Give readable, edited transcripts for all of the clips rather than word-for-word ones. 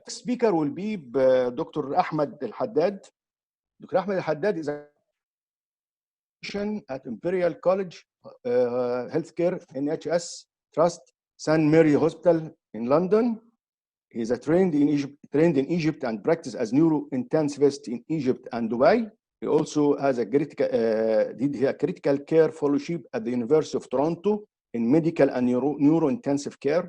speaker will be Dr. Ahmed Al-Haddad. Dr. Ahmed Al-Haddad is a physician at Imperial College Healthcare NHS Trust, St. Mary Hospital in London. He is trained in Egypt and practiced as neuro-intensivist in Egypt and Dubai. He also has a critical care fellowship at the University of Toronto in medical and neuro-intensive care.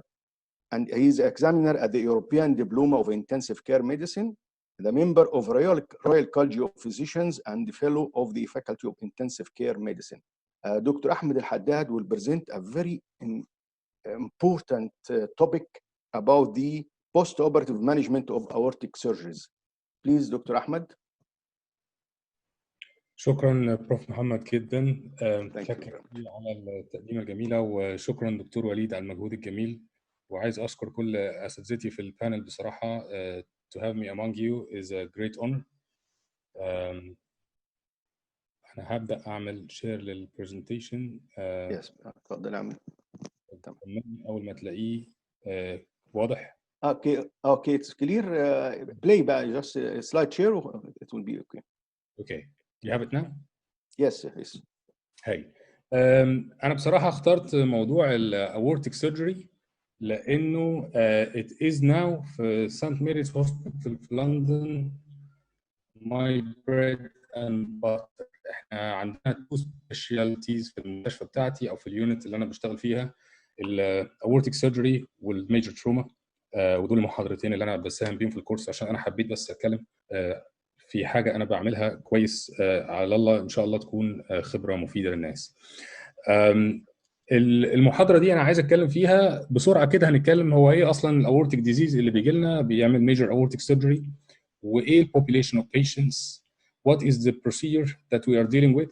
And he is examiner at the European Diploma of Intensive Care Medicine, the member of Royal College of Physicians and the fellow of the Faculty of Intensive Care Medicine. Dr. Ahmed Al-Haddad will present a very important topic about the post-operative management of aortic surgeries. Please, Dr. Ahmed. شكرا بروف محمد جدا. شكرا على التقديمه الجميله، وشكرا دكتور وليد على المجهود الجميل. وعايز اشكر كل اساتذتي في البانل بصراحه. To have me among you is a great honor. انا هبدا اعمل شير للبرزنتيشن. اتفضل اعمل. اول ما تلاقيه واضح. Okay, it's clear. Play بقى, just slide share. It will be okay. Okay. You have it now? Yes. Hey. أنا بصراحة اخترت موضوع الأورتيك سيرجري لأنه it is now في St. Mary's Hospital في لندن my bread and butter. احنا عندنا two specialties في المستشفى بتاعتي أو في اليونت اللي أنا بشتغل فيها، الأورتيك سيرجري والميجر تروما، ودول المحاضرتين اللي أنا بساهم بيهم في الكورس عشان أنا حبيت بس أتكلم في حاجة أنا بعملها كويس على الله إن شاء الله تكون خبرة مفيدة للناس. المحاضرة دي أنا عايز أتكلم فيها بسرعة كده. هنتكلم هو إيه أصلاً الأورتيك ديزيز اللي بيجي لنا بيعمل ميجر أورتيك سيرجري، وإيه البوبوليشن أوف patients, what is the procedure that we are dealing with,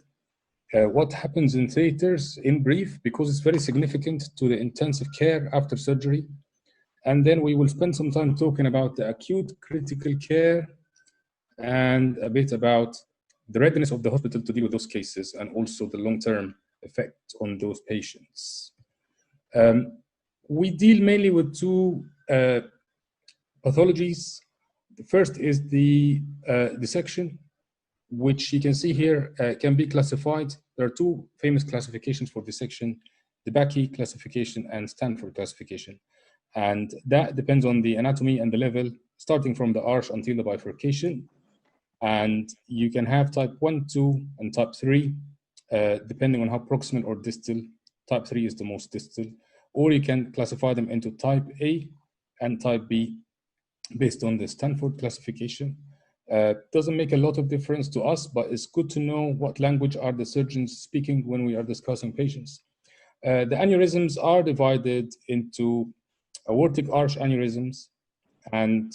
what happens in theaters in brief because it's very significant to the intensive care after surgery, and then we will spend some time talking about the acute critical care and a bit about the readiness of the hospital to deal with those cases and also the long-term effect on those patients. We deal mainly with two pathologies. The first is the dissection, which you can see here can be classified. There are two famous classifications for dissection, the Becky classification and Stanford classification. And that depends on the anatomy and the level, starting from the arch until the bifurcation. And you can have type 1, 2, and type 3, depending on how proximal or distal. Type 3 is the most distal. Or you can classify them into type A and type B based on the Stanford classification. Doesn't make a lot of difference to us, but it's good to know what language are the surgeons speaking when we are discussing patients. The aneurysms are divided into aortic arch aneurysms and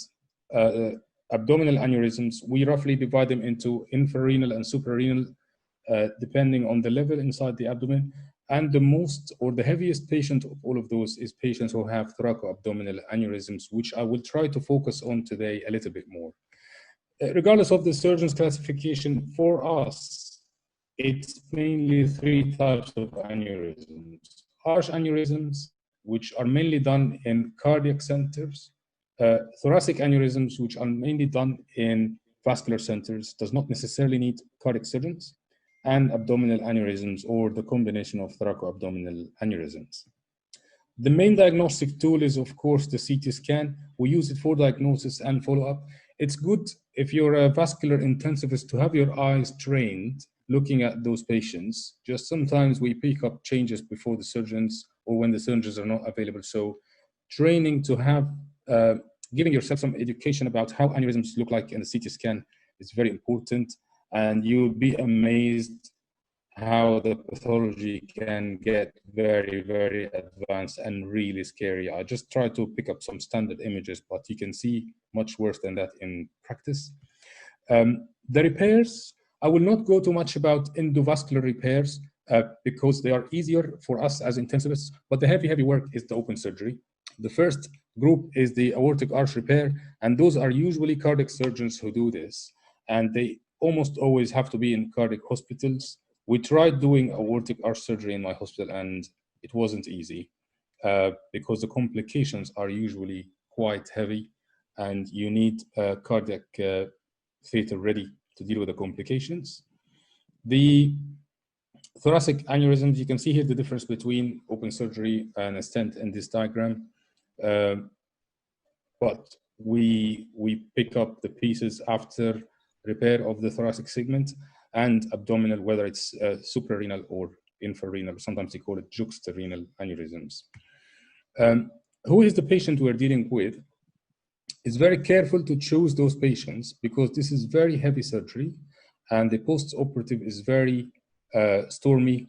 abdominal aneurysms. We roughly divide them into infrarenal and suprarenal, depending on the level inside the abdomen. And the most or the heaviest patient of all of those is patients who have thoracoabdominal aneurysms, which I will try to focus on today a little bit more. Regardless of the surgeon's classification, for us, it's mainly three types of aneurysms. Arch aneurysms, which are mainly done in cardiac centers. Thoracic aneurysms, which are mainly done in vascular centers, does not necessarily need cardiac surgeons, and abdominal aneurysms, or the combination of thoracoabdominal aneurysms. The main diagnostic tool is, of course, the CT scan. We use it for diagnosis and follow-up. It's good if you're a vascular intensivist to have your eyes trained looking at those patients. Just sometimes we pick up changes before the surgeons or when the surgeons are not available. So training to have giving yourself some education about how aneurysms look like in the CT scan is very important, and you'll be amazed how the pathology can get very, very advanced and really scary. I just try to pick up some standard images, but you can see much worse than that in practice. The repairs, I will not go too much about endovascular repairs because they are easier for us as intensivists, but the heavy work is the open surgery. The first group is the aortic arch repair, and those are usually cardiac surgeons who do this, and they almost always have to be in cardiac hospitals. We tried doing aortic arch surgery in my hospital, and it wasn't easy because the complications are usually quite heavy, and you need cardiac theater ready to deal with the complications. The thoracic aneurysms, you can see here the difference between open surgery and a stent in this diagram. But we pick up the pieces after repair of the thoracic segment and abdominal, whether it's suprarenal or infrarenal. Sometimes they call it juxtarenal aneurysms. Who is the patient we're dealing with? It's very careful to choose those patients because this is very heavy surgery and the post-operative is very stormy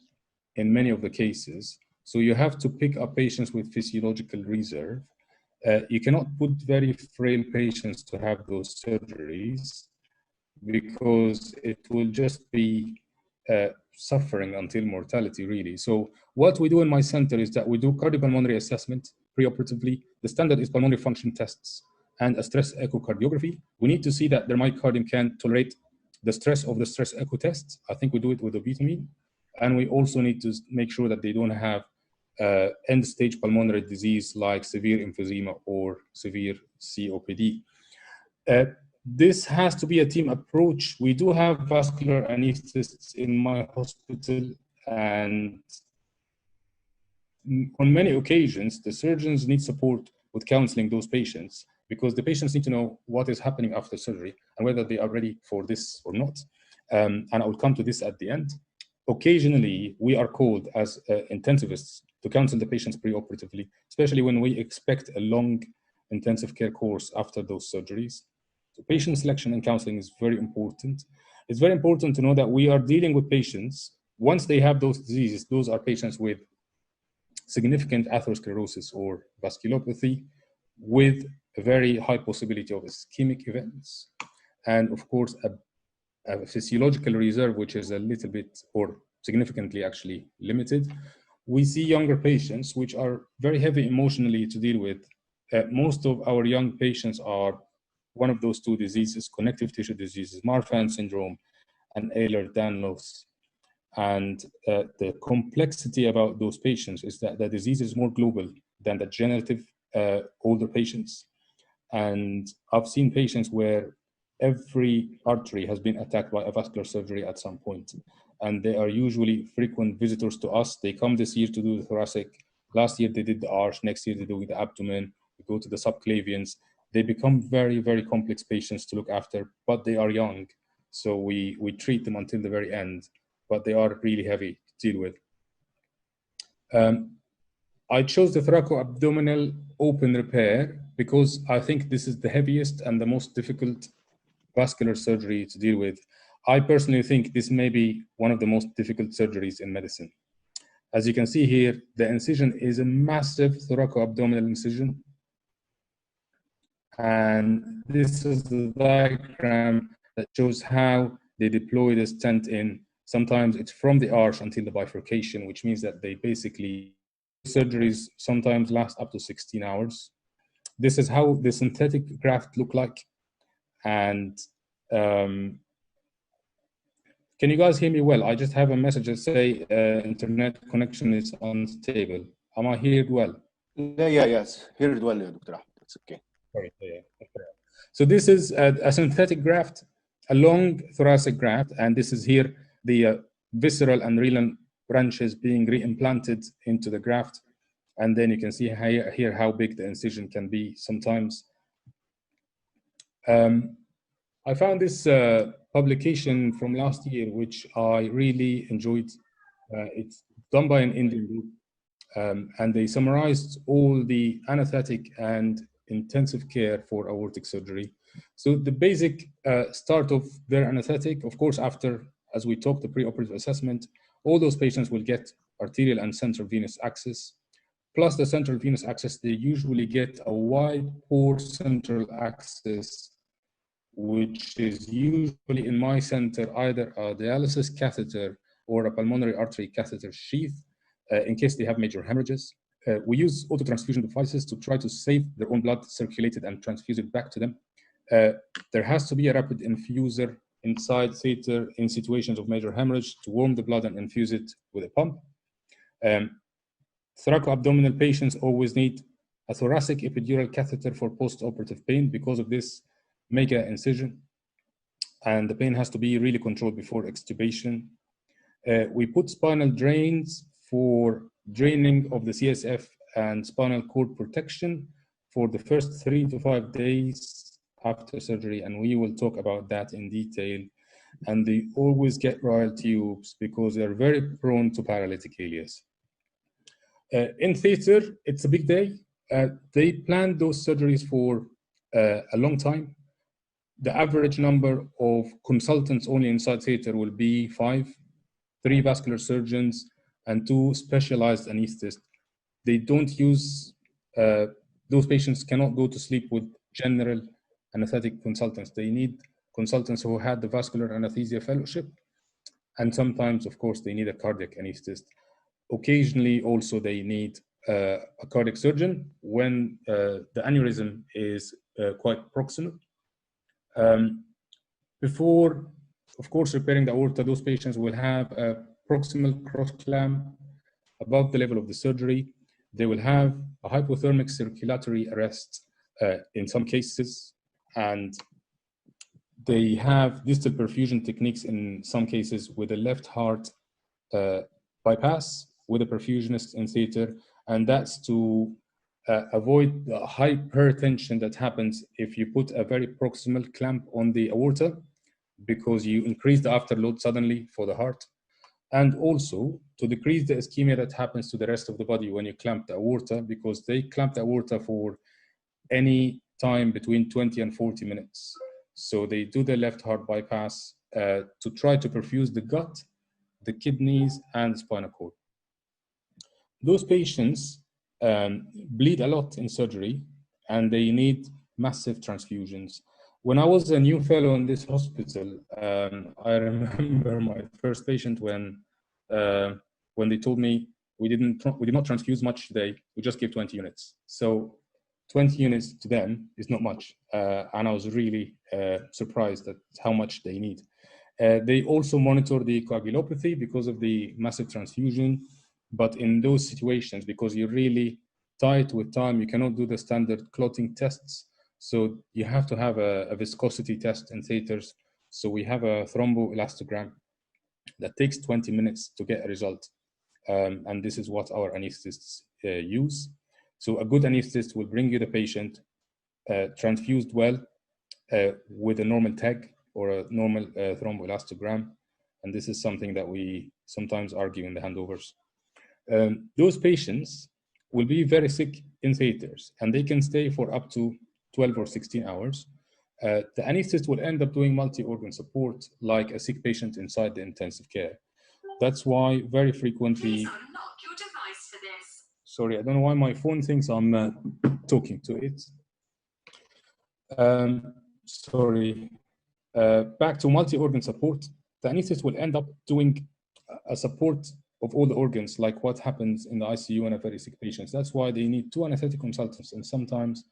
in many of the cases. So you have to pick up patients with physiological reserve. You cannot put very frail patients to have those surgeries because it will just be suffering until mortality, really. So what we do in my center is that we do cardiopulmonary assessment pre-operatively. The standard is pulmonary function tests and a stress echocardiography. We need to see that their myocardium can tolerate the stress of the stress echo tests. I think we do it with obitamine. And we also need to make sure that they don't have end-stage pulmonary disease like severe emphysema or severe COPD. This has to be a team approach. We do have vascular anesthetists in my hospital, and on many occasions, the surgeons need support with counseling those patients because the patients need to know what is happening after surgery and whether they are ready for this or not. And I will come to this at the end. Occasionally, we are called as intensivists to counsel the patients pre-operatively, especially when we expect a long intensive care course after those surgeries. So patient selection and counseling is very important. It's very important to know that we are dealing with patients, once they have those diseases, those are patients with significant atherosclerosis or vasculopathy with a very high possibility of ischemic events. And of course, a physiological reserve, which is a little bit or significantly actually limited. We see younger patients, which are very heavy emotionally to deal with. Most of our young patients are one of those two diseases, connective tissue diseases, Marfan syndrome and Ehlers-Danlos. And the complexity about those patients is that the disease is more global than the degenerative older patients. And I've seen patients where every artery has been attacked by a vascular surgery at some point. And they are usually frequent visitors to us. They come this year to do the thoracic. Last year they did the arch. Next year they do the abdomen. We go to the subclavians. They become very, very complex patients to look after, but they are young. So we treat them until the very end, but they are really heavy to deal with. I chose the thoraco-abdominal open repair because I think this is the heaviest and the most difficult vascular surgery to deal with. I personally think this may be one of the most difficult surgeries in medicine. As you can see here, the incision is a massive thoraco-abdominal incision. And this is the diagram that shows how they deploy the stent in. Sometimes it's from the arch until the bifurcation, which means that they basically, surgeries sometimes last up to 16 hours. This is how the synthetic graft look like. And can you guys hear me well? I just have a message that say internet connection is unstable. Am I heard well? Yes, heard well, Dr. Ahmed. It's okay. Sorry. Yeah. So this is a synthetic graft, a long thoracic graft, and this is here the visceral and renal branches being re-implanted into the graft. And then you can see here how big the incision can be sometimes. I found this publication from last year, which I really enjoyed. It's done by an Indian group, and they summarized all the anesthetic and intensive care for aortic surgery. So the basic start of their anesthetic, of course, after, as we talked, the pre-operative assessment, all those patients will get arterial and central venous access. Plus the central venous access, they usually get a wide pore central access, which is usually in my center either a dialysis catheter or a pulmonary artery catheter sheath in case they have major hemorrhages. We use auto-transfusion devices to try to save their own blood circulated and transfuse it back to them. There has to be a rapid infuser inside theater in situations of major hemorrhage to warm the blood and infuse it with a pump. Thoracoabdominal patients always need a thoracic epidural catheter for post-operative pain because of this mega incision, and the pain has to be really controlled before extubation. We put spinal drains for draining of the CSF and spinal cord protection for the first 3 to 5 days after surgery, and we will talk about that in detail. And they always get royal tubes because they're very prone to paralytic ileus. In theater, it's a big day. They planned those surgeries for a long time. The average number of consultants only inside theater will be 5, 3 vascular surgeons, and 2 specialized anesthetists. They don't use, those patients cannot go to sleep with general anesthetic consultants. They need consultants who had the vascular anesthesia fellowship, and sometimes, of course, they need a cardiac anesthetist. Occasionally, also, they need a cardiac surgeon when the aneurysm is quite proximal. Before, of course, repairing the aorta, those patients will have a proximal cross clamp above the level of the surgery. They will have a hypothermic circulatory arrest in some cases, and they have distal perfusion techniques in some cases with a left heart bypass with a perfusionist in theater, and that's to avoid the hypertension that happens if you put a very proximal clamp on the aorta, because you increase the afterload suddenly for the heart, and also to decrease the ischemia that happens to the rest of the body when you clamp the aorta, because they clamp the aorta for any time between 20 and 40 minutes. So they do the left heart bypass to try to perfuse the gut, the kidneys, and the spinal cord. Those patients bleed a lot in surgery, and they need massive transfusions. When I was a new fellow in this hospital, I remember my first patient when they told me we did not transfuse much today, we just gave 20 units. So 20 units to them is not much, and I was really surprised at how much they need. They also monitor the coagulopathy because of the massive transfusion, but in those situations, because you're really tight with time, you cannot do the standard clotting tests. So you have to have a viscosity test in theaters. So we have a thromboelastogram that takes 20 minutes to get a result. And this is what our anesthetists use. So a good anesthetist will bring you the patient transfused well with a normal tag or a normal thromboelastogram. And this is something that we sometimes argue in the handovers. Those patients will be very sick in theaters, and they can stay for up to 12 or 16 hours. The anesthetist will end up doing multi-organ support like a sick patient inside the intensive care. That's why very frequently... Please unlock your device for this. Sorry, I don't know why my phone thinks I'm talking to it. Sorry. Back to multi-organ support. The anesthetist will end up doing a support of all the organs, like what happens in the ICU in a very sick patient. That's why they need 2 anesthetic consultants and sometimes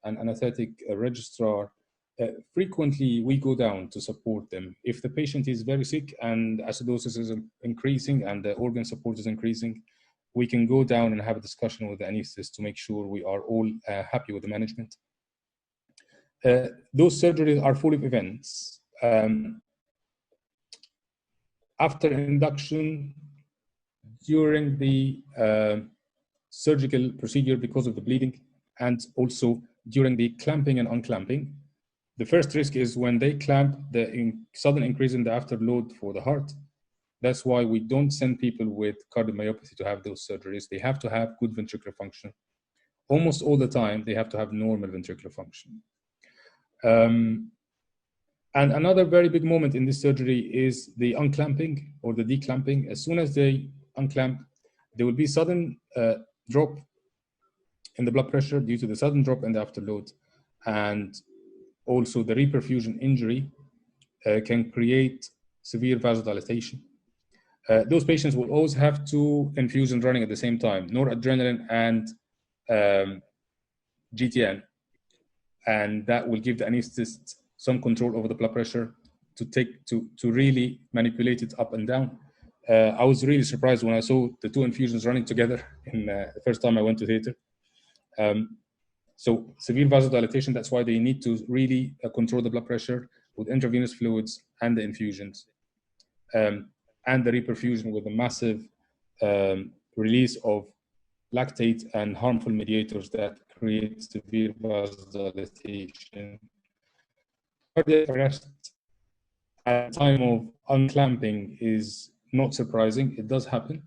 an anesthetic registrar. Frequently, we go down to support them. If the patient is very sick and acidosis is increasing and the organ support is increasing, we can go down and have a discussion with the anesthetist to make sure we are all happy with the management. Those surgeries are full of events. After induction, during the surgical procedure because of the bleeding, and also during the clamping and unclamping. The first risk is when they clamp, the sudden increase in the afterload for the heart. That's why we don't send people with cardiomyopathy to have those surgeries. They have to have good ventricular function. Almost all the time, they have to have normal ventricular function. And another very big moment in this surgery is the unclamping or the declamping. As soon as they unclamp, there will be sudden drop in the blood pressure due to the sudden drop in the afterload. And also the reperfusion injury can create severe vasodilatation. Those patients will always have 2 infusions running at the same time, noradrenaline and GTN. And that will give the anesthetist some control over the blood pressure to really manipulate it up and down. I was really surprised when I saw the 2 infusions running together in the first time I went to theater. So severe vasodilatation, that's why they need to really control the blood pressure with intravenous fluids and the infusions. And the reperfusion with a massive release of lactate and harmful mediators that create severe vasodilatation. Cardiac arrest at the time of unclamping is not surprising. It does happen.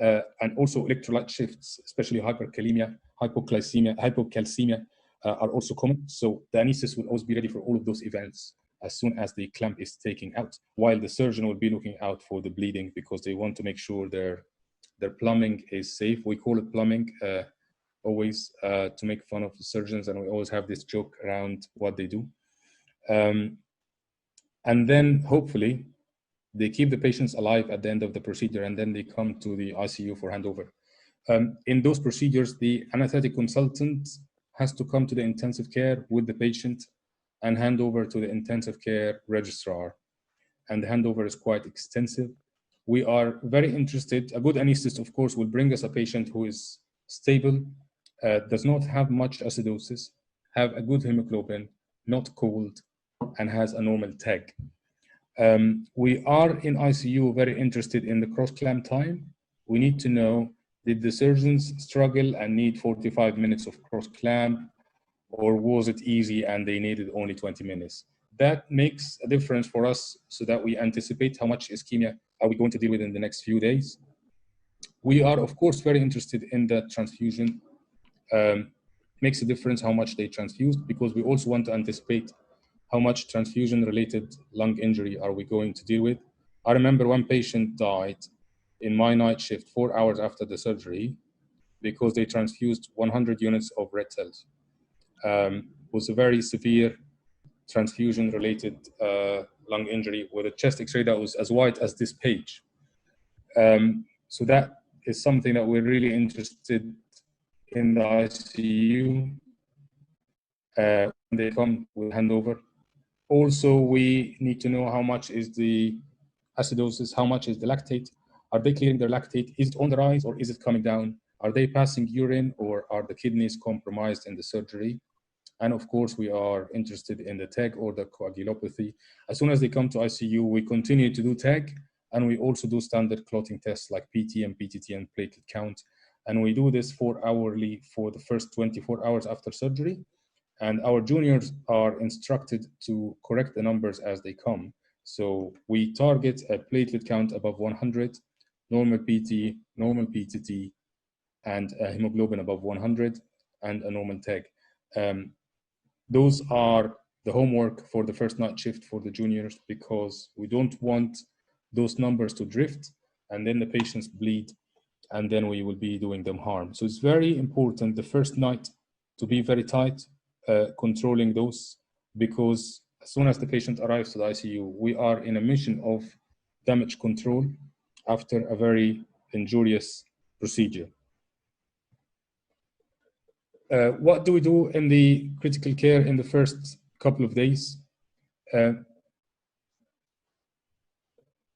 And also electrolyte shifts, especially hyperkalemia, hypocalcemia are also common. So the anesthetist will always be ready for all of those events as soon as the clamp is taken out, while the surgeon will be looking out for the bleeding because they want to make sure their plumbing is safe. We call it plumbing always to make fun of the surgeons, and we always have this joke around what they do. And then hopefully they keep the patients alive at the end of the procedure, and then they come to the ICU for handover. In those procedures, the anesthetic consultant has to come to the intensive care with the patient and hand over to the intensive care registrar. And the handover is quite extensive. We are very interested. A good anesthetist, of course, will bring us a patient who is stable, does not have much acidosis, have a good hemoglobin, not cold, and has a normal TAG. We are in ICU very interested in the cross-clamp time. We need to know, did the surgeons struggle and need 45 minutes of cross-clamp, or was it easy and they needed only 20 minutes? That makes a difference for us so that we anticipate how much ischemia are we going to deal with in the next few days. We are, of course, very interested in the transfusion. Makes a difference how much they transfused, because we also want to anticipate how much transfusion-related lung injury are we going to deal with. I remember one patient died in my night shift 4 hours after the surgery because they transfused 100 units of red cells. It was a very severe transfusion-related lung injury with a chest X-ray that was as wide as this page. So that is something that we're really interested in the ICU when they come with handover. Also, we need to know how much is the acidosis, how much is the lactate. Are they clearing their lactate? Is it on the rise or is it coming down? Are they passing urine, or are the kidneys compromised in the surgery? And of course, we are interested in the TAG or the coagulopathy. As soon as they come to ICU, we continue to do TAG, and we also do standard clotting tests like PT and PTT and platelet count. And we do this 4 hourly for the first 24 hours after surgery. And our juniors are instructed to correct the numbers as they come. So we target a platelet count above 100, normal PT, normal PTT, and a hemoglobin above 100, and a normal TAG. Those are the homework for the first night shift for the juniors, because we don't want those numbers to drift and then the patients bleed, and then we will be doing them harm. So it's very important the first night to be very tight, controlling those, because as soon as the patient arrives to the ICU, we are in a mission of damage control after a very injurious procedure. What do we do in the critical care in the first couple of days?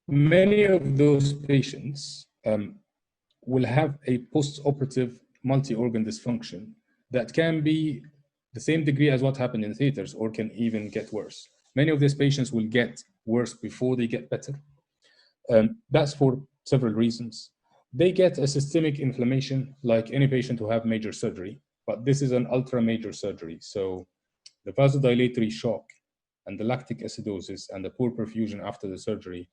Many of those patients will have a post-operative multi-organ dysfunction that can be the same degree as what happened in theaters, or can even get worse. Many of these patients will get worse before they get better. That's for several reasons. They get a systemic inflammation like any patient who have major surgery, but this is an ultra-major surgery. So the vasodilatory shock and the lactic acidosis and the poor perfusion after the surgery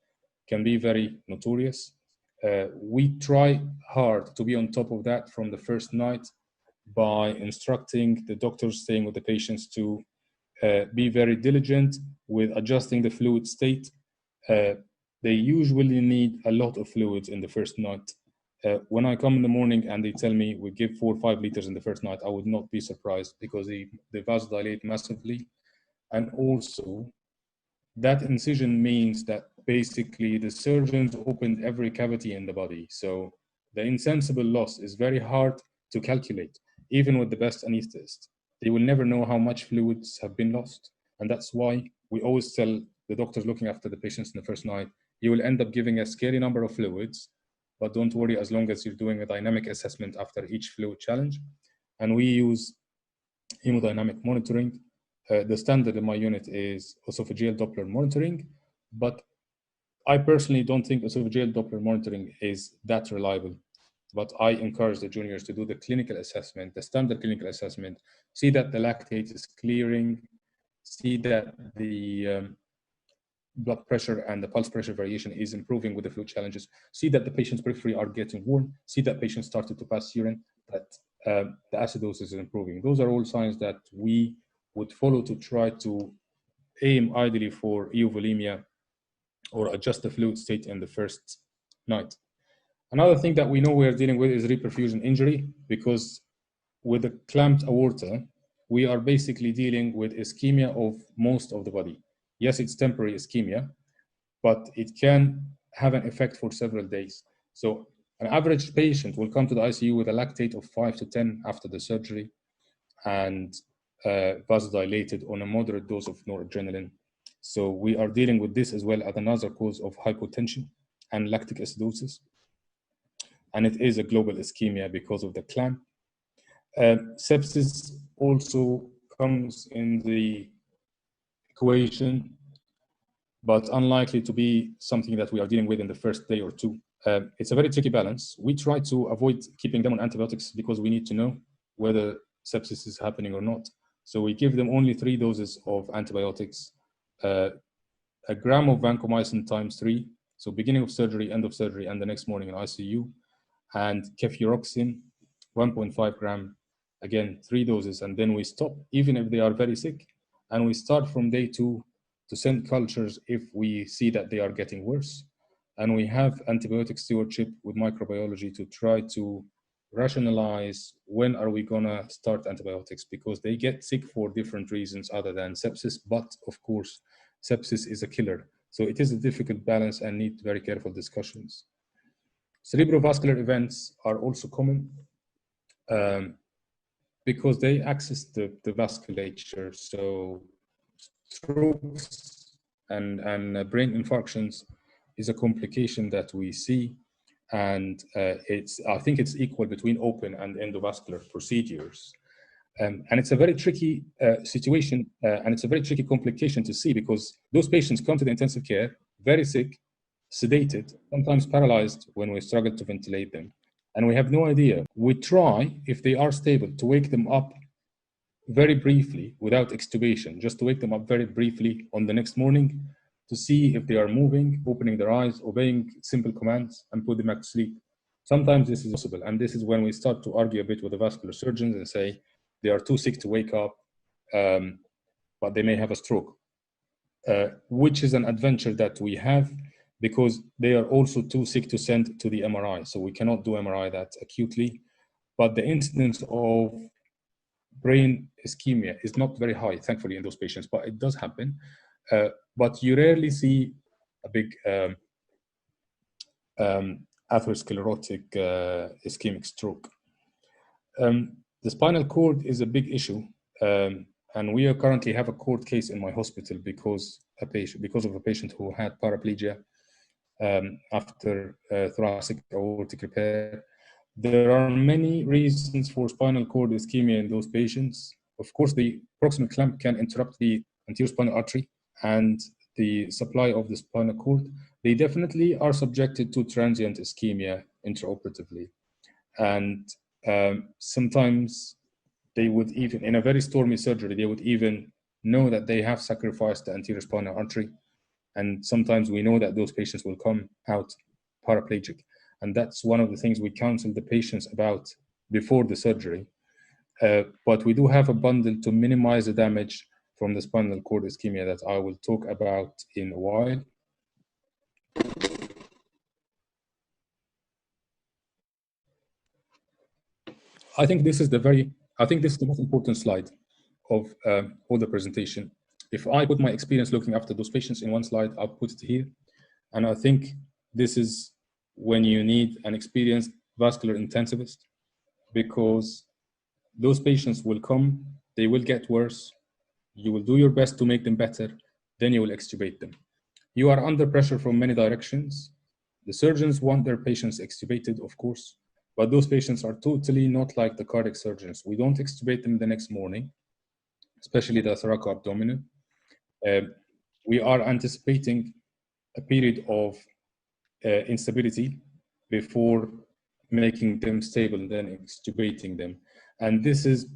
can be very notorious. We try hard to be on top of that from the first night by instructing the doctors staying with the patients to be very diligent with adjusting the fluid state. They usually need a lot of fluids in the first night. When I come in the morning and they tell me we give 4 or 5 liters in the first night, I would not be surprised, because they vasodilate massively. And also, that incision means that basically the surgeons opened every cavity in the body. So the insensible loss is very hard to calculate, even with the best anesthetist. They will never know how much fluids have been lost. And that's why we always tell the doctors looking after the patients in the first night, you will end up giving a scary number of fluids, but don't worry, as long as you're doing a dynamic assessment after each fluid challenge. And we use hemodynamic monitoring. The standard in my unit is esophageal Doppler monitoring, but I personally don't think esophageal Doppler monitoring is that reliable. But I encourage the juniors to do the clinical assessment, the standard clinical assessment, see that the lactate is clearing, see that the blood pressure and the pulse pressure variation is improving with the fluid challenges, see that the patient's periphery are getting warm, see that patients started to pass urine, that the acidosis is improving. Those are all signs that we would follow to try to aim ideally for euvolemia or adjust the fluid state in the first night. Another thing that we know we're dealing with is reperfusion injury, because with the clamped aorta, we are basically dealing with ischemia of most of the body. Yes, it's temporary ischemia, but it can have an effect for several days. So an average patient will come to the ICU with a lactate of 5 to 10 after the surgery and vasodilated on a moderate dose of noradrenaline. So we are dealing with this as well as another cause of hypotension and lactic acidosis. And it is a global ischemia because of the clamp. Sepsis also comes in the equation, but unlikely to be something that we are dealing with in the first day or two. It's a very tricky balance. We try to avoid keeping them on antibiotics because we need to know whether sepsis is happening or not. So we give them only 3 doses of antibiotics, a gram of vancomycin times 3, so beginning of surgery, end of surgery, and the next morning in ICU, and cefuroxime, 1.5 gram, again, 3 doses, and then we stop, even if they are very sick, and we start from day 2 to send cultures if we see that they are getting worse. And we have antibiotic stewardship with microbiology to try to rationalize when are we gonna start antibiotics, because they get sick for different reasons other than sepsis, but of course, sepsis is a killer. So it is a difficult balance and need very careful discussions. Cerebrovascular events are also common because they access the vasculature. So strokes and brain infarctions is a complication that we see, and I think it's equal between open and endovascular procedures. And it's a very tricky situation, and it's a very tricky complication to see, because those patients come to the intensive care very sick, sedated, sometimes paralyzed when we struggle to ventilate them. And we have no idea. We try, if they are stable, to wake them up very briefly without extubation, just to wake them up very briefly on the next morning to see if they are moving, opening their eyes, obeying simple commands, and put them back to sleep. Sometimes this is possible, and this is when we start to argue a bit with the vascular surgeons and say they are too sick to wake up, but they may have a stroke, which is an adventure that we have, because they are also too sick to send to the MRI. So we cannot do MRI that acutely, but the incidence of brain ischemia is not very high, thankfully, in those patients, but it does happen. But you rarely see a big atherosclerotic ischemic stroke. The spinal cord is a big issue, and we currently have a court case in my hospital because of a patient who had paraplegia after thoracic aortic repair. There are many reasons for spinal cord ischemia in those patients. Of course, the proximal clamp can interrupt the anterior spinal artery and the supply of the spinal cord. They definitely are subjected to transient ischemia intraoperatively. And sometimes they would even, in a very stormy surgery, they would even know that they have sacrificed the anterior spinal artery. And sometimes we know that those patients will come out paraplegic. And that's one of the things we counsel the patients about before the surgery. But we do have a bundle to minimize the damage from the spinal cord ischemia that I will talk about in a while. I think this is the most important slide of all the presentation. If I put my experience looking after those patients in one slide, I'll put it here. And I think this is when you need an experienced vascular intensivist, because those patients will come, they will get worse. You will do your best to make them better, then you will extubate them. You are under pressure from many directions. The surgeons want their patients extubated, of course, but those patients are totally not like the cardiac surgeons. We don't extubate them the next morning. especially the Thraco Abdominal. We are anticipating a period of instability before making them stable and then extubating them. And this is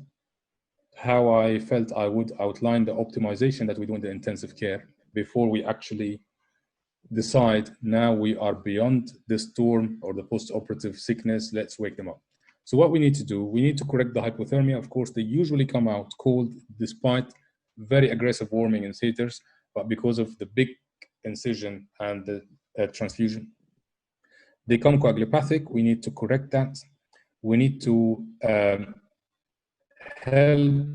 how I felt I would outline the optimization that we do in the intensive care before we actually decide now we are beyond the storm or the post-operative sickness, let's wake them up. So what we need to do, we need to correct the hypothermia. Of course, they usually come out cold despite very aggressive warming in theaters, but because of the big incision and the transfusion, they come coagulopathic. We need to correct that. We need to help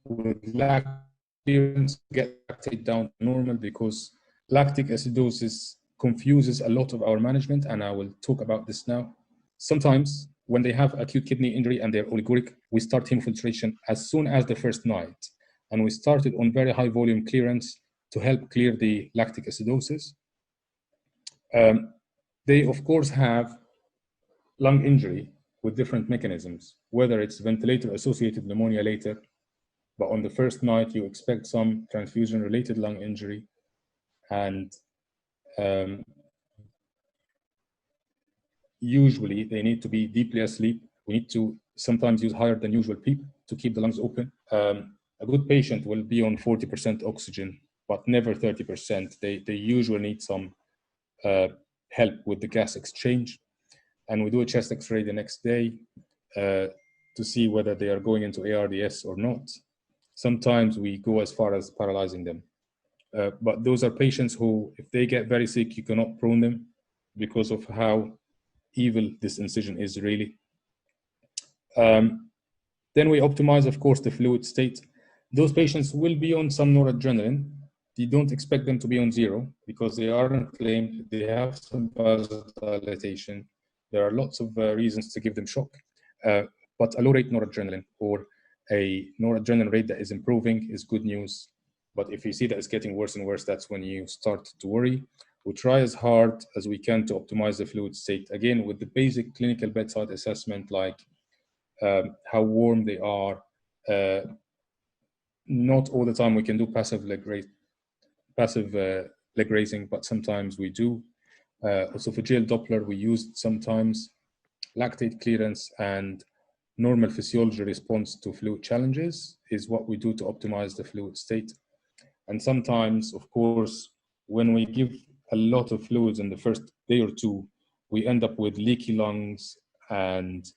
with lactate clearance, get lactate down to normal, because lactic acidosis confuses a lot of our management, and I will talk about this now. Sometimes when they have acute kidney injury and they're oliguric, we start hemofiltration as soon as the first night, and we started on very high volume clearance to help clear the lactic acidosis. They of course have lung injury with different mechanisms, whether it's ventilator-associated pneumonia later, but on the first night you expect some transfusion-related lung injury, and usually they need to be deeply asleep. We need to sometimes use higher than usual PEEP to keep the lungs open. A good patient will be on 40% oxygen, but never 30%. They usually need some help with the gas exchange. And we do a chest x-ray the next day to see whether they are going into ARDS or not. Sometimes we go as far as paralyzing them. But those are patients who, if they get very sick, you cannot prone them because of how evil this incision is really. Then we optimize, of course, the fluid state. Those patients will be on some noradrenaline. You don't expect them to be on zero because they are inflamed, they have some vasodilatation. There are lots of reasons to give them shock. But a low rate noradrenaline or a noradrenaline rate that is improving is good news. But if you see that it's getting worse and worse, that's when you start to worry. We try as hard as we can to optimize the fluid state, again, with the basic clinical bedside assessment, like how warm they are. Not all the time we can do passive leg raising, but sometimes we do. Esophageal Doppler we used sometimes. Lactate clearance and normal physiology response to fluid challenges is what we do to optimize the fluid state. And sometimes, of course, when we give a lot of fluids in the first day or two, we end up with leaky lungs and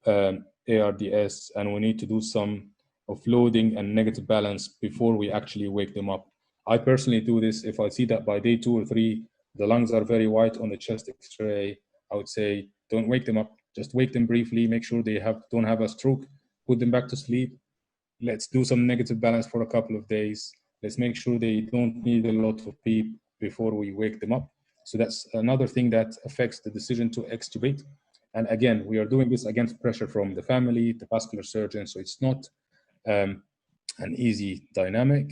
ARDS, and we need to do some offloading and negative balance before we actually wake them up. I personally do this. If I see that by day 2 or 3, the lungs are very white on the chest x-ray, I would say, don't wake them up. Just wake them briefly, make sure they don't have a stroke, put them back to sleep. Let's do some negative balance for a couple of days. Let's make sure they don't need a lot of PEEP before we wake them up. So that's another thing that affects the decision to extubate. And again, we are doing this against pressure from the family, the vascular surgeon, so it's not an easy dynamic.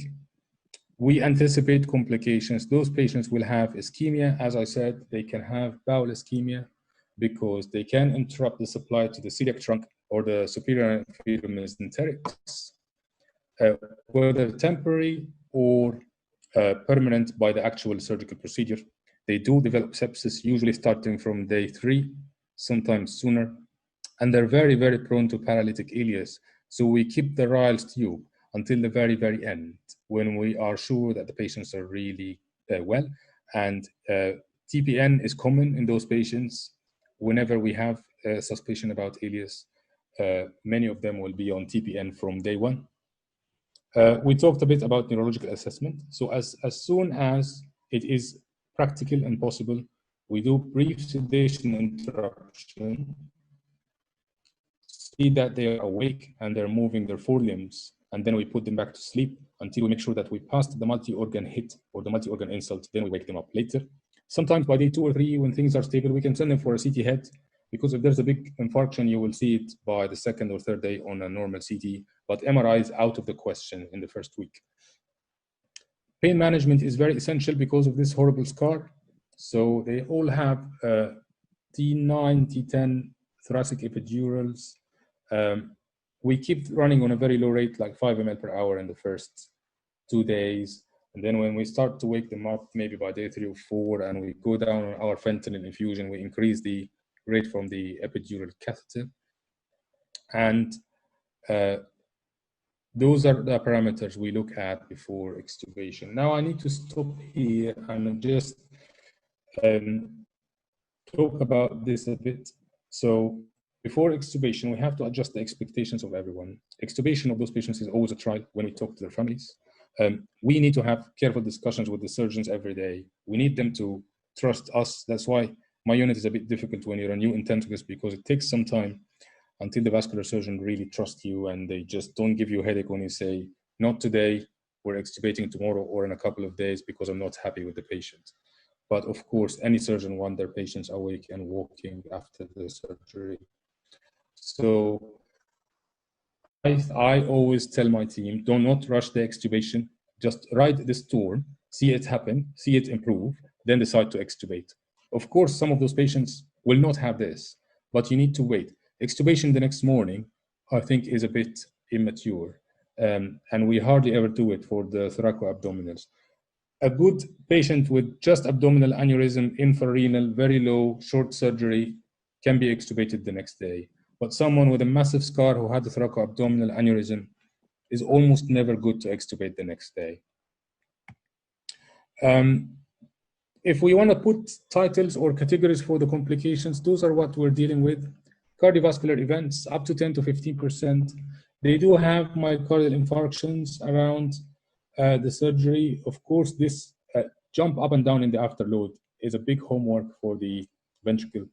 We anticipate complications. Those patients will have ischemia. As I said, they can have bowel ischemia because they can interrupt the supply to the celiac trunk or the superior inferior mesenterics, whether temporary or permanent by the actual surgical procedure. They do develop sepsis, usually starting from day 3, sometimes sooner, and they're very, very prone to paralytic ileus. So we keep the Ryle's tube until the very, very end when we are sure that the patients are really well. And TPN is common in those patients. Whenever we have a suspicion about ileus, many of them will be on TPN from day 1. We talked a bit about neurological assessment. So as soon as it is practical and possible, we do brief sedation interruption, see that they are awake and they're moving their forelimbs, and then we put them back to sleep until we make sure that we passed the multi-organ hit or the multi-organ insult, then we wake them up later. Sometimes by day 2 or 3, when things are stable, we can send them for a CT head, because if there's a big infarction, you will see it by the 2nd or 3rd day on a normal CT, but MRI is out of the question in the first week. Pain management is very essential because of this horrible scar. So they all have T9, T10 thoracic epidurals. we keep running on a very low rate, like 5 ml per hour in the first 2 days. And then when we start to wake them up, maybe by day 3 or 4, and we go down on our fentanyl infusion, we increase the rate from the epidural catheter. And those are the parameters we look at before extubation. Now I need to stop here and just talk about this a bit. So before extubation, we have to adjust the expectations of everyone. Extubation of those patients is always a trial when we talk to their families. We need to have careful discussions with the surgeons every day. We need them to trust us. That's why my unit is a bit difficult when you're a new intensivist, because it takes some time until the vascular surgeon really trusts you, and they just don't give you a headache when you say, not today, we're extubating tomorrow or in a couple of days because I'm not happy with the patient. But of course, any surgeon wants their patients awake and walking after the surgery. So I always tell my team, do not rush the extubation. Just ride the storm, see it happen, see it improve, then decide to extubate. Of course, some of those patients will not have this, but you need to wait. Extubation the next morning, I think, is a bit immature, and we hardly ever do it for the thoracoabdominals. A good patient with just abdominal aneurysm, infrarenal, very low, short surgery can be extubated the next day. But someone with a massive scar who had the thoracoabdominal aneurysm is almost never good to extubate the next day. If we want to put titles or categories for the complications, those are what we're dealing with. Cardiovascular events, up to 10 to 15%. They do have myocardial infarctions around the surgery. Of course, this jump up and down in the afterload is a big homework for the ventricle.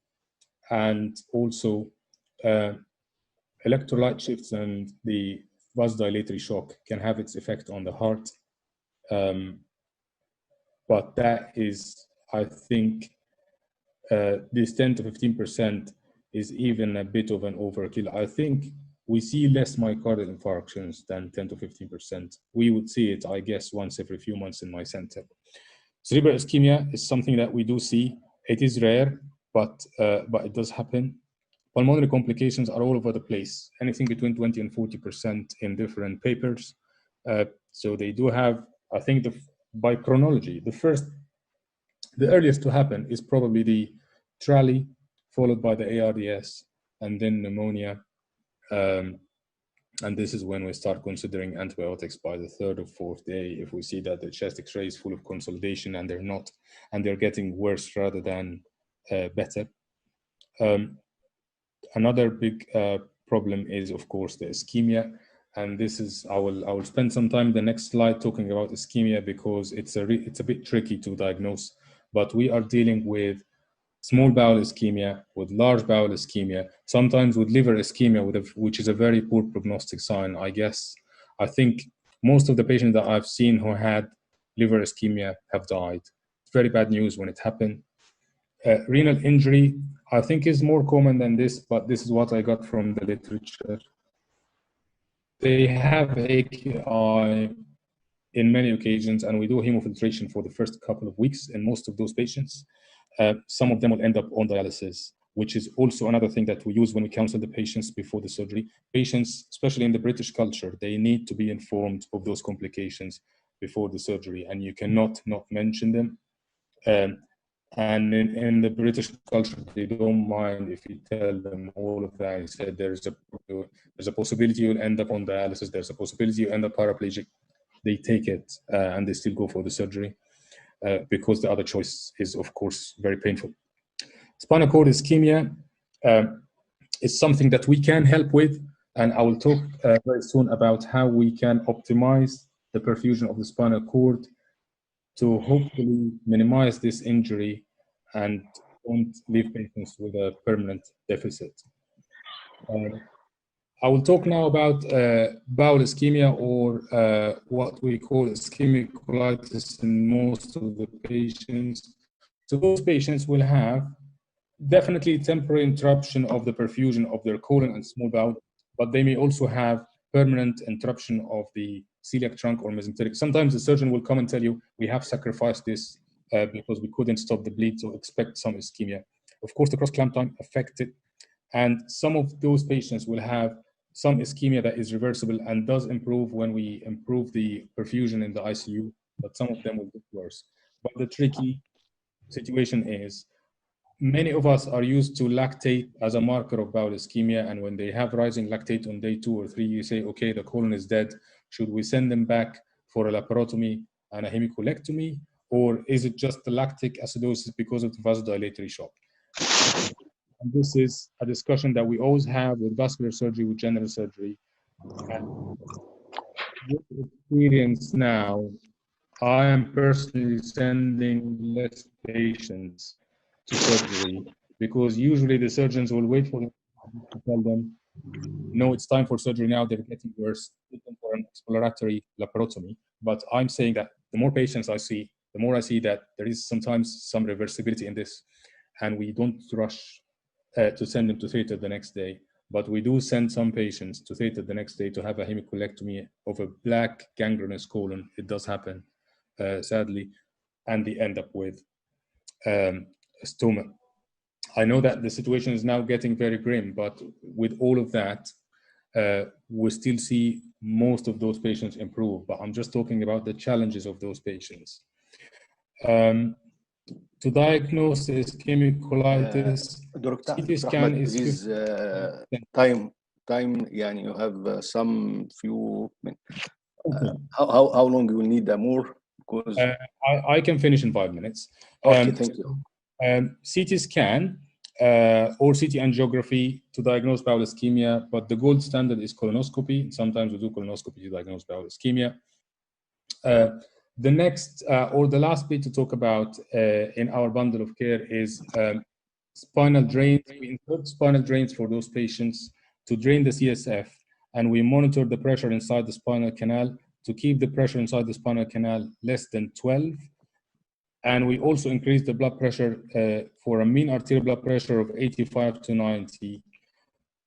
And also electrolyte shifts and the vasodilatory shock can have its effect on the heart. But that is, I think, this 10 to 15% is even a bit of an overkill. I think we see less myocardial infarctions than 10 to 15%. We would see it, I guess, once every few months in my center. Cerebral ischemia is something that we do see. It is rare, but it does happen. Pulmonary complications are all over the place, anything between 20 and 40% in different papers. So they do have, I think, by chronology, the earliest to happen is probably the TRALI, followed by the ARDS, and then pneumonia. And this is when we start considering antibiotics by the 3rd or 4th day, if we see that the chest X-ray is full of consolidation and they're not, and they're getting worse rather than better. Another big problem is, of course, the ischemia. And this is, I will spend some time in the next slide talking about ischemia, because it's a bit tricky to diagnose. But we are dealing with small bowel ischemia, with large bowel ischemia, sometimes with liver ischemia, which is a very poor prognostic sign, I guess. I think most of the patients that I've seen who had liver ischemia have died. It's very bad news when it happened. Renal injury, I think, is more common than this, but this is what I got from the literature. They have AKI in many occasions, and we do hemofiltration for the first couple of weeks in most of those patients. Some of them will end up on dialysis, which is also another thing that we use when we counsel the patients before the surgery. Patients, especially in the British culture, they need to be informed of those complications before the surgery, and you cannot not mention them. And in the British culture, they don't mind if you tell them all of that. You said there's a possibility you'll end up on dialysis, there's a possibility you end up paraplegic. They take it and they still go for the surgery because the other choice is, of course, very painful. Spinal cord ischemia is something that we can help with, and I will talk very soon about how we can optimize the perfusion of the spinal cord to hopefully minimize this injury and don't leave patients with a permanent deficit. I will talk now about bowel ischemia, or what we call ischemic colitis in most of the patients. So those patients will have definitely temporary interruption of the perfusion of their colon and small bowel, but they may also have permanent interruption of the celiac trunk or mesenteric. Sometimes the surgeon will come and tell you, we have sacrificed this because we couldn't stop the bleed, so expect some ischemia. Of course, the cross-clamp time affected, and some of those patients will have some ischemia that is reversible and does improve when we improve the perfusion in the ICU, but some of them will get worse. But the tricky situation is many of us are used to lactate as a marker of bowel ischemia, and when they have rising lactate on day 2 or 3, you say, okay, the colon is dead. Should we send them back for a laparotomy and a hemicolectomy, or is it just the lactic acidosis because of the vasodilatory shock? And this is a discussion that we always have with vascular surgery, with general surgery. And with experience now, I am personally sending less patients to surgery because usually the surgeons will wait for them to tell them, no, it's time for surgery now, they're getting worse, for an exploratory laparotomy. But I'm saying that the more patients I see, the more I see that there is sometimes some reversibility in this, and we don't rush to send them to theater the next day. But we do send some patients to theater the next day to have a hemicolectomy of a black gangrenous colon. It does happen, sadly, and they end up with stoma. I know that the situation is now getting very grim, but with all of that, we still see most of those patients improve. But I'm just talking about the challenges of those patients. To diagnose ischemic colitis, CT scan is time. يعني you have some few. How long you will need more? Because I can finish in 5 minutes. Okay, thank you. CT scan or CT angiography to diagnose bowel ischemia, but the gold standard is colonoscopy. Sometimes we do colonoscopy to diagnose bowel ischemia. The next or the last bit to talk about in our bundle of care is spinal drains. We insert spinal drains for those patients to drain the CSF, and we monitor the pressure inside the spinal canal to keep the pressure inside the spinal canal less than 12. And we also increase the blood pressure for a mean arterial blood pressure of 85 to 90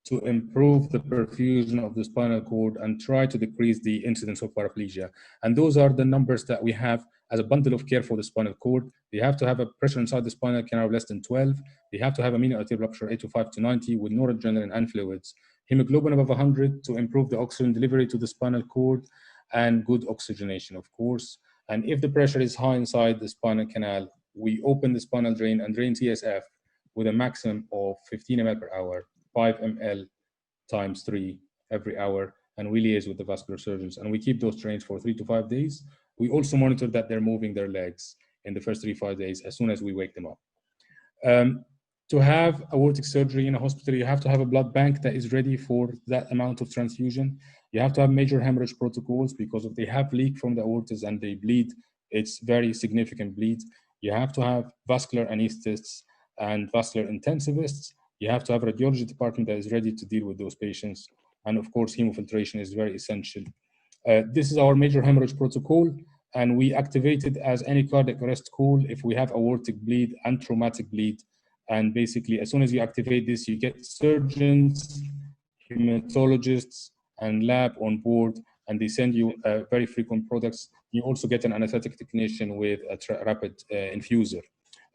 to improve the perfusion of the spinal cord and try to decrease the incidence of paraplegia. And those are the numbers that we have as a bundle of care for the spinal cord. They have to have a pressure inside the spinal canal of less than 12. They have to have a mean arterial blood pressure 85 to 90 with noradrenaline and fluids. Hemoglobin above 100 to improve the oxygen delivery to the spinal cord, and good oxygenation, of course. And if the pressure is high inside the spinal canal, we open the spinal drain and drain CSF with a maximum of 15 ml per hour, 5 ml times 3 every hour, and we liaise with the vascular surgeons. And we keep those drains for 3 to 5 days. We also monitor that they're moving their legs in the first 3 to 5 days as soon as we wake them up. To have aortic surgery in a hospital, you have to have a blood bank that is ready for that amount of transfusion. You have to have major hemorrhage protocols because if they have leak from the aortas and they bleed, it's very significant bleed. You have to have vascular anesthetists and vascular intensivists. You have to have a radiology department that is ready to deal with those patients. And of course, hemofiltration is very essential. This is our major hemorrhage protocol, and we activate it as any cardiac arrest call if we have aortic bleed and traumatic bleed. And basically, as soon as you activate this, you get surgeons, hematologists, and lab on board, and they send you very frequent products. You also get an anesthetic technician with a rapid infuser.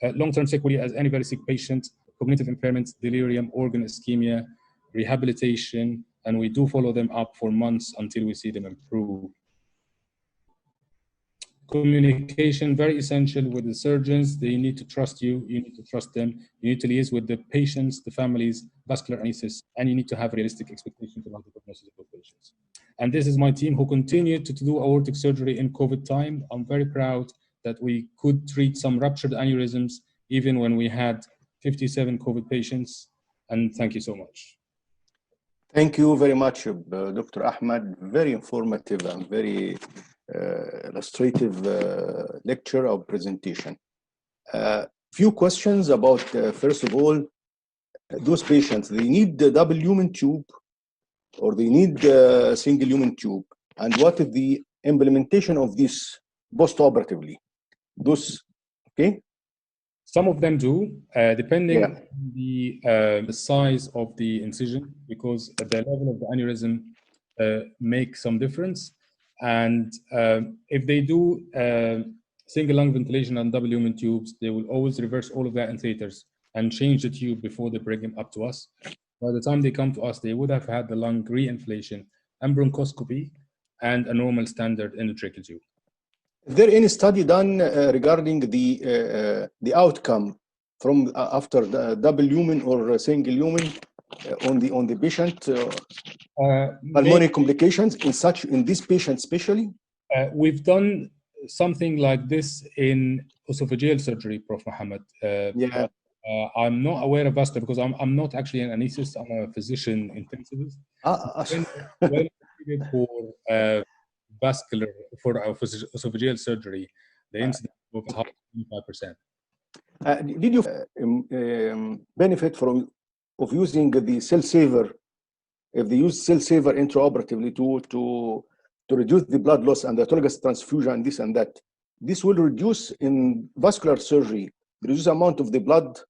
Long-term sequelae, as any very sick patient, cognitive impairments, delirium, organ ischemia, rehabilitation, and we do follow them up for months until we see them improve. Communication, very essential with the surgeons. They need to trust you. You need to trust them. You need to liaise with the patients, the families, vascular anesthetists, and you need to have realistic expectations about the prognosis of those patients. And this is my team who continued to do aortic surgery in COVID time. I'm very proud that we could treat some ruptured aneurysms even when we had 57 COVID patients. And thank you so much. Thank you very much, Dr. Ahmed. Very informative and very illustrative lecture or presentation. Few questions about, first of all, those patients, they need the double lumen tube or they need the single lumen tube, and what is the implementation of this post-operatively? Those, okay? Some of them do, depending on the size of the incision, because the level of the aneurysm makes some difference. And if they do single lung ventilation and double lumen tubes, they will always reverse all of that in theaters and change the tube before they bring them up to us. By the time they come to us, they would have had the lung reinflation and bronchoscopy and a normal standard endotracheal tube. Is there any study done regarding the outcome from after the double lumen or single lumen on the patient pulmonary complications in this patient especially? We've done something like this in esophageal surgery, Prof. Mohammed. Yeah. I'm not aware of vascular because I'm not actually an anesthetist. I'm a physician intensivist. When treated for vascular for esophageal surgery, the incidence of 25%. Did you benefit from using the cell saver? If they use cell saver intraoperatively to reduce the blood loss and the autologous transfusion and this and that, this will reduce in vascular surgery, reduce amount of the blood.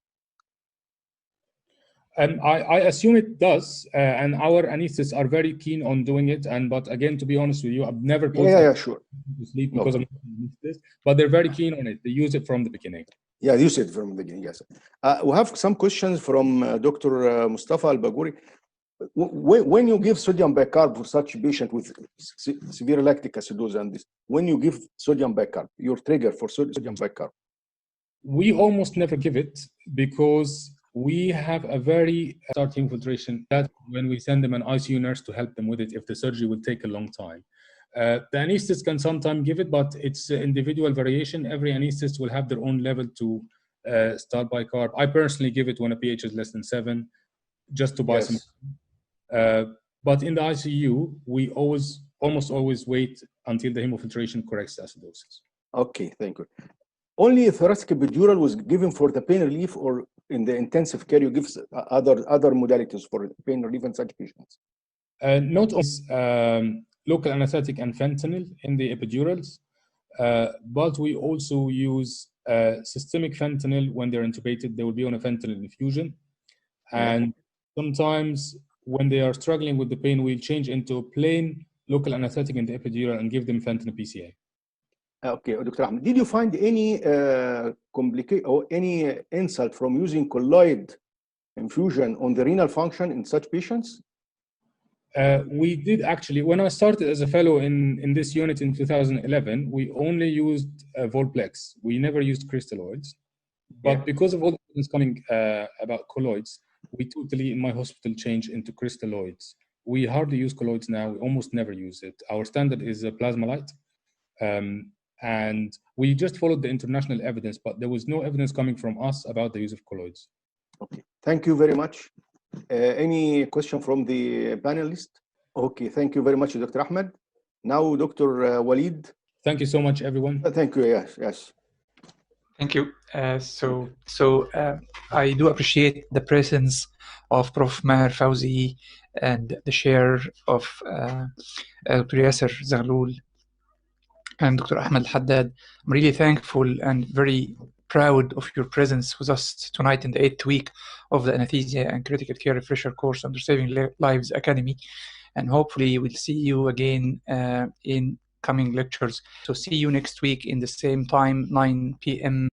I assume it does, and our anesthetists are very keen on doing it. But again, to be honest with you, I've never put sure to sleep because I'm not an anesthetist. But they're very keen on it. They use it from the beginning. Yeah, use it from the beginning. Yes. We have some questions from Dr. Mustafa Al-Bagouri. When you give sodium bicarb for such a patient with severe lactic acidosis and this, when you give sodium bicarb, your trigger for sodium bicarb? We almost never give it because we have a very start infiltration that when we send them an ICU nurse to help them with it, if the surgery will take a long time. The anesthetist can sometimes give it, but it's individual variation. Every anesthetist will have their own level to start bicarb. I personally give it when a pH is less than 7, just to buy some. But in the ICU, we almost always wait until the hemofiltration corrects acidosis. Okay, thank you. Only thoracic epidural was given for the pain relief, or in the intensive care you give other modalities for pain relief in such patients? Not only local anesthetic and fentanyl in the epidurals, but we also use systemic fentanyl when they're intubated. They will be on a fentanyl infusion. And sometimes when they are struggling with the pain, we'll change into a plain local anesthetic in the epidural and give them fentanyl PCA. Okay, Dr. Ahmed, did you find any complication or any insult from using colloid infusion on the renal function in such patients? We did actually. When I started as a fellow in this unit in 2011, we only used Volplex. We never used crystalloids. But because of all the things coming about colloids, we totally, in my hospital, changed into crystalloids. We hardly use colloids now. We almost never use it. Our standard is Plasmalite. And we just followed the international evidence, but there was no evidence coming from us about the use of colloids. Okay, thank you very much. Any question from the panelists? Okay, thank you very much, Dr. Ahmed. Now, Dr. Walid. Thank you so much, everyone. Thank you, yes. Thank you. I do appreciate the presence of Prof. Maher Fawzi and the chair of Dr. Yasser Zaghloul and Dr. Ahmed Al-Haddad. I'm really thankful and very proud of your presence with us tonight in the 8th week of the Anesthesia and Critical Care Refresher course under Saving Lives Academy. And hopefully we'll see you again in coming lectures. So see you next week in the same time, 9 p.m.